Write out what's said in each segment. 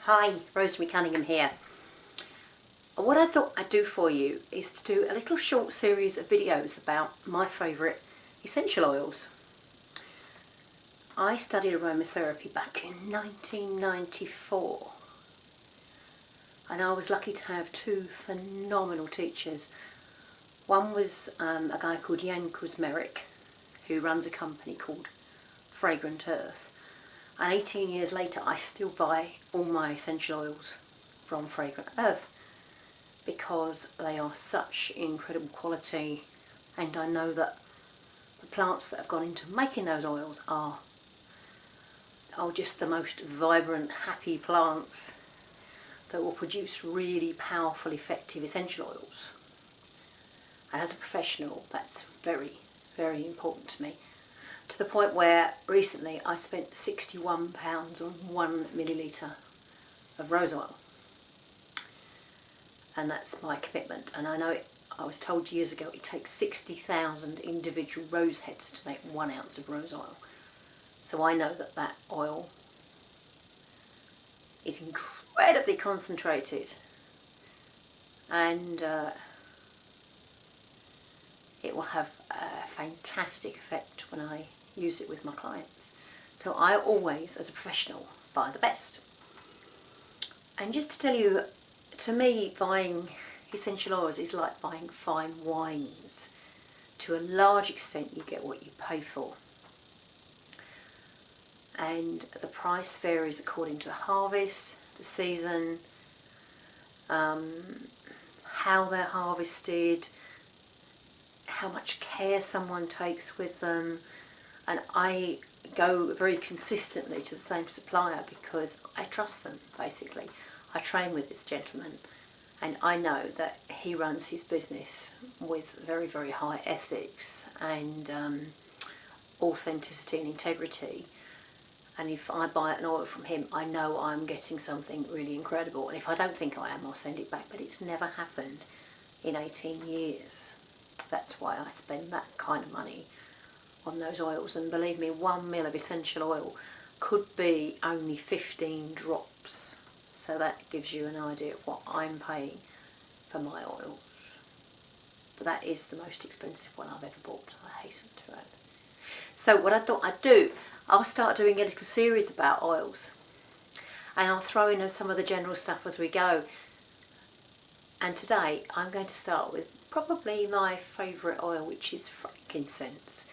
Hi, Rosemary Cunningham here. What I thought I'd do for you is to do a little short series of videos about my favourite essential oils. I studied aromatherapy back in 1994 and I was lucky to have two phenomenal teachers. One was a guy called Rosemary, who runs a company called Fragrant Earth. And 18 years later, I still buy all my essential oils from Fragrant Earth because they are such incredible quality, and I know that the plants that have gone into making those oils are just the most vibrant, happy plants that will produce really powerful, effective essential oils. And as a professional, that's very, very important to me. To the point where recently I spent £61 on 1 millilitre of rose oil. And that's my commitment. And I know I was told years ago it takes 60,000 individual rose heads to make 1 ounce of rose oil. So I know that that oil is incredibly concentrated, and it will have a fantastic effect when I use it with my clients. So I always, as a professional, buy the best. And just to tell you, to me, buying essential oils is like buying fine wines. To a large extent, you get what you pay for. And the price varies according to the harvest, the season, how they're harvested, how much care someone takes with them. And I go very consistently to the same supplier because I trust them, basically. I train with this gentleman and I know that he runs his business with very, very high ethics and authenticity and integrity. And if I buy an oil from him, I know I'm getting something really incredible. And if I don't think I am, I'll send it back. But it's never happened in 18 years. That's why I spend that kind of money on those oils. And believe me, 1 ml of essential oil could be only 15 drops. So that gives you an idea of what I'm paying for my oils. But that is the most expensive one I've ever bought, I hasten to add. So what I thought I'd do, I'll start doing a little series about oils, and I'll throw in some of the general stuff as we go. And today I'm going to start with probably my favourite oil, which is frankincense.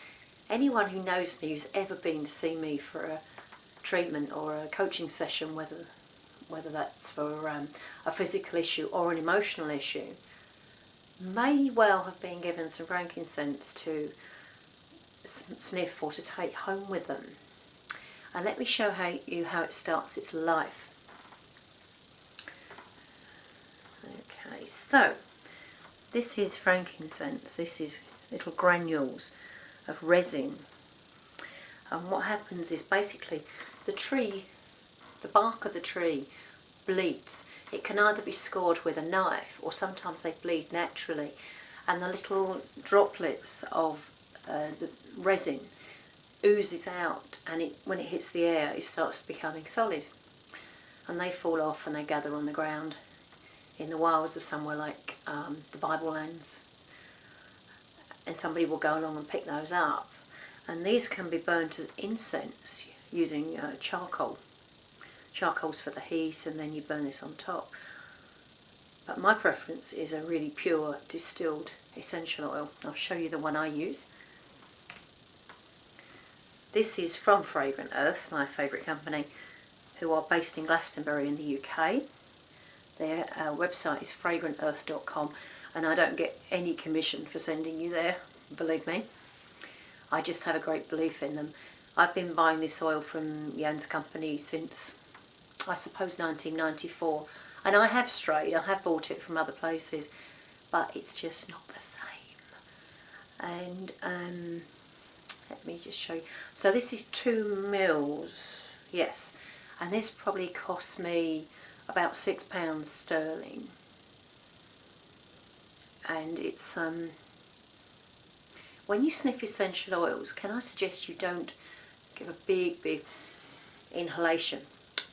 Anyone who knows me, who's ever been to see me for a treatment or a coaching session, whether that's for a physical issue or an emotional issue, may well have been given some frankincense to sniff or to take home with them. And let me show you how it starts its life. Okay, so this is frankincense. This is little granules of resin. And what happens is basically the bark of the tree bleeds. It can either be scored with a knife or sometimes they bleed naturally. And the little droplets of the resin oozes out, and when it hits the air it starts becoming solid, and they fall off and they gather on the ground in the wilds of somewhere like the Bible lands, and somebody will go along and pick those up, and these can be burnt as incense using charcoal. Charcoal's for the heat, and then you burn this on top. But my preference is a really pure distilled essential oil. I'll show you the one I use. This is from Fragrant Earth, my favourite company, who are based in Glastonbury in the UK. Their website is fragrantearth.com, and I don't get any commission for sending you there, believe me. I just have a great belief in them. I've been buying this oil from Jan's company since, I suppose, 1994, and I have strayed. I have bought it from other places, but it's just not the same. And let me just show you. So this is 2 mils, yes, and this probably cost me about £6 sterling. And it's when you sniff essential oils, can I suggest you don't give a big inhalation,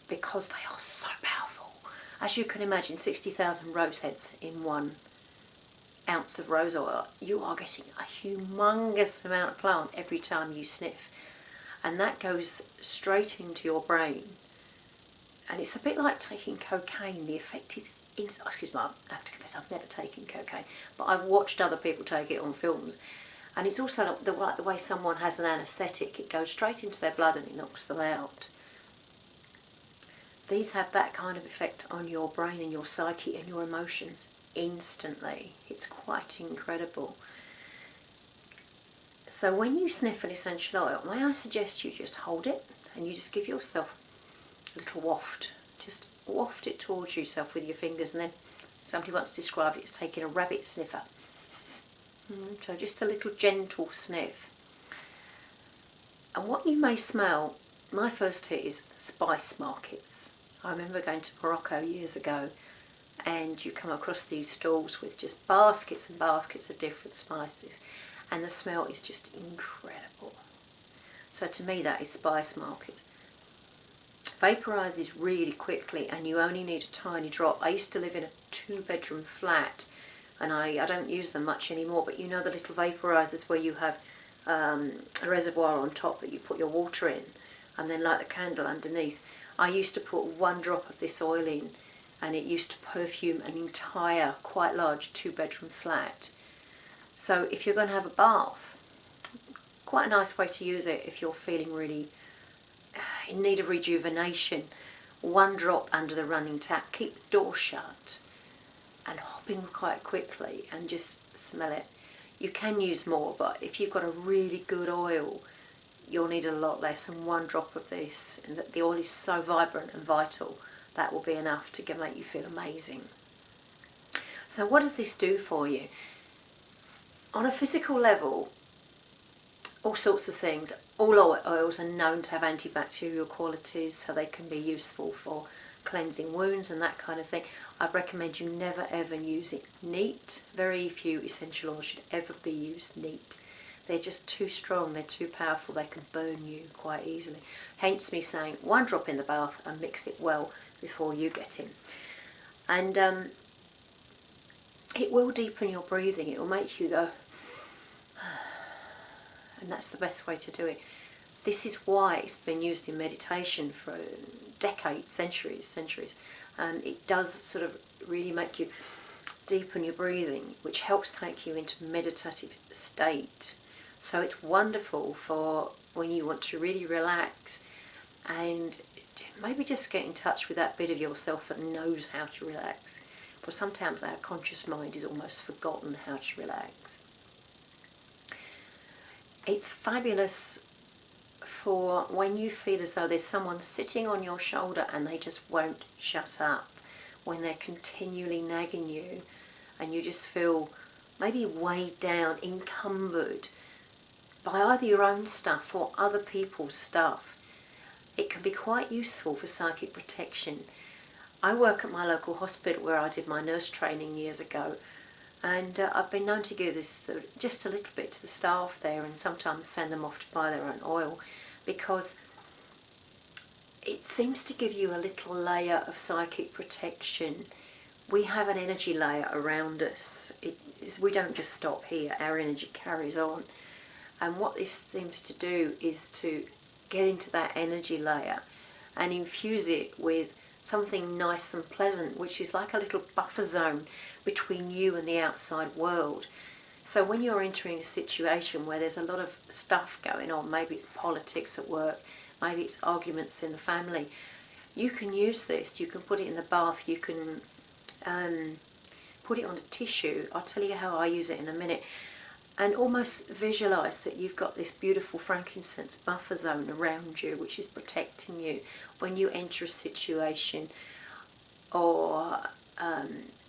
because they are so powerful. As you can imagine, 60,000 rose heads in 1 ounce of rose oil. You are getting a humongous amount of plant every time you sniff. And that goes straight into your brain. And it's a bit like taking cocaine. The effect is excuse me, I have to confess, I've never taken cocaine, but I've watched other people take it on films. And it's also like the way someone has an anaesthetic. It goes straight into their blood and it knocks them out. These have that kind of effect on your brain and your psyche and your emotions instantly. It's quite incredible. So when you sniff an essential oil, may I suggest you just hold it and you just give yourself a little waft. Just waft it towards yourself with your fingers, and then somebody once described it as taking a rabbit sniffer. So just a little gentle sniff. And what you may smell, my first hit is spice markets. I remember going to Morocco years ago, and you come across these stalls with just baskets and baskets of different spices, and the smell is just incredible. So to me that is spice market. Vaporises really quickly, and you only need a tiny drop. I used to live in a 2-bedroom flat, and I don't use them much anymore, but you know the little vaporisers where you have a reservoir on top that you put your water in and then light the candle underneath. I used to put 1 drop of this oil in, and it used to perfume an entire, quite large 2-bedroom flat. So if you're going to have a bath, quite a nice way to use it if you're feeling really in need of rejuvenation. 1 drop under the running tap, keep the door shut and hop in quite quickly and just smell it. You can use more, but if you've got a really good oil, you'll need a lot less, and 1 drop of this, and the oil is so vibrant and vital, that will be enough to make you feel amazing. So what does this do for you? On a physical level, all sorts of things. All oils are known to have antibacterial qualities, so they can be useful for cleansing wounds and that kind of thing. I recommend you never ever use it neat. Very few essential oils should ever be used neat. They're just too strong, they're too powerful, they can burn you quite easily. Hence me saying 1 drop in the bath and mix it well before you get in. And it will deepen your breathing, it will make you go, and that's the best way to do it. This is why it's been used in meditation for decades, centuries. It does sort of really make you deepen your breathing, which helps take you into meditative state. So it's wonderful for when you want to really relax and maybe just get in touch with that bit of yourself that knows how to relax. For sometimes our conscious mind is almost forgotten how to relax. It's fabulous for when you feel as though there's someone sitting on your shoulder and they just won't shut up, when they're continually nagging you and you just feel maybe weighed down, encumbered by either your own stuff or other people's stuff. It can be quite useful for psychic protection. I work at my local hospital where I did my nurse training years ago, and I've been known to give this just a little bit to the staff there and sometimes send them off to buy their own oil, because it seems to give you a little layer of psychic protection. We have an energy layer around us. We don't just stop here, our energy carries on. And what this seems to do is to get into that energy layer and infuse it with something nice and pleasant, which is like a little buffer zone between you and the outside world. So when you're entering a situation where there's a lot of stuff going on, maybe it's politics at work, maybe it's arguments in the family, you can use this. You can put it in the bath, you can put it on a tissue. I'll tell you how I use it in a minute. And almost visualise that you've got this beautiful frankincense buffer zone around you, which is protecting you when you enter a situation, or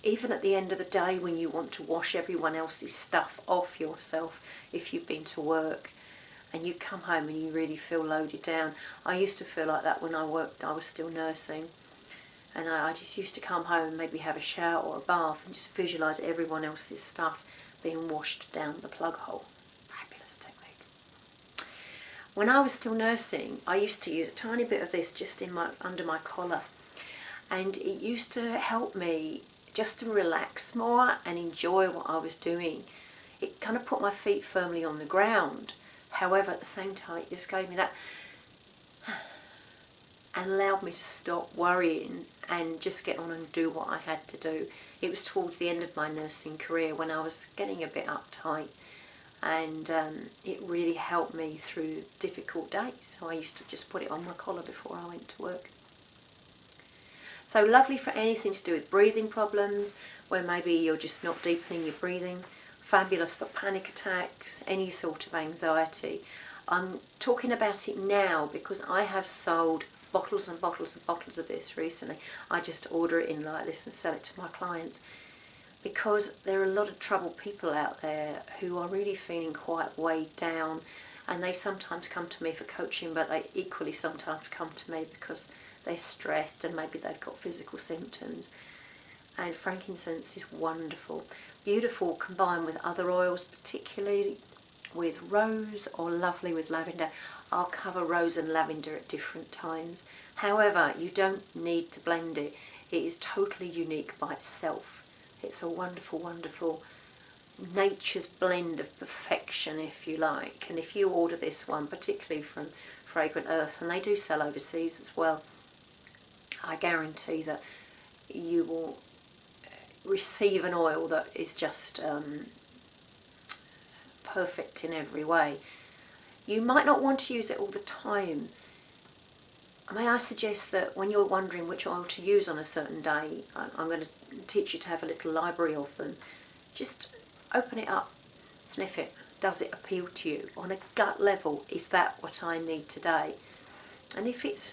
even at the end of the day when you want to wash everyone else's stuff off yourself if you've been to work and you come home and you really feel loaded down. I used to feel like that when I worked. I was still nursing, and I just used to come home and maybe have a shower or a bath and just visualise everyone else's stuff being washed down the plug hole. Fabulous technique. When I was still nursing, I used to use a tiny bit of this just under my collar, and it used to help me just to relax more and enjoy what I was doing. It kind of put my feet firmly on the ground. However, at the same time, it just gave me that and allowed me to stop worrying and just get on and do what I had to do. It was towards the end of my nursing career when I was getting a bit uptight, and it really helped me through difficult days. So I used to just put it on my collar before I went to work. So lovely for anything to do with breathing problems, where maybe you're just not deepening your breathing. Fabulous for panic attacks, any sort of anxiety. I'm talking about it now because I have sold bottles and bottles and bottles of this recently. I just order it in like this and sell it to my clients, because there are a lot of troubled people out there who are really feeling quite weighed down, and they sometimes come to me for coaching, but they equally sometimes come to me because they're stressed and maybe they've got physical symptoms. And frankincense is wonderful, beautiful combined with other oils, particularly with rose, or lovely with lavender. I'll cover rose and lavender at different times. However, you don't need to blend it. It is totally unique by itself. It's a wonderful, wonderful nature's blend of perfection, if you like. And if you order this one, particularly from Fragrant Earth, and they do sell overseas as well, I guarantee that you will receive an oil that is just perfect in every way. You might not want to use it all the time. May I suggest that when you're wondering which oil to use on a certain day, I'm going to teach you to have a little library of them. Just open it up, sniff it. Does it appeal to you? On a gut level, is that what I need today? And if it's,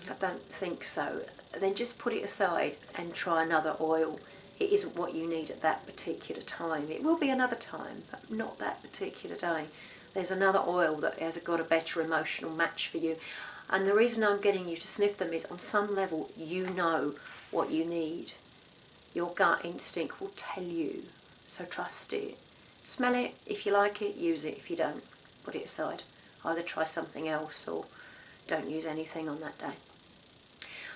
I don't think so, then just put it aside and try another oil. It isn't what you need at that particular time. It will be another time, but not that particular day. There's another oil that has got a better emotional match for you. And the reason I'm getting you to sniff them is, on some level, you know what you need. Your gut instinct will tell you, so trust it. Smell it. If you like it, use it. If you don't, put it aside. Either try something else or don't use anything on that day.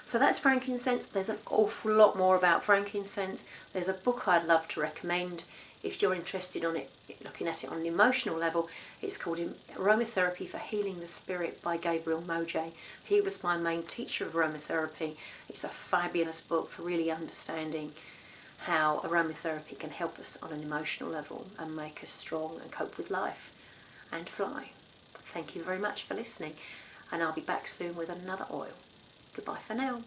So that's frankincense. There's an awful lot more about frankincense. There's a book I'd love to recommend if you're interested on it, looking at it on an emotional level. It's called Aromatherapy for Healing the Spirit by Gabriel Moje. He was my main teacher of aromatherapy. It's a fabulous book for really understanding how aromatherapy can help us on an emotional level and make us strong and cope with life and fly. Thank you very much for listening, and I'll be back soon with another oil. Goodbye for now.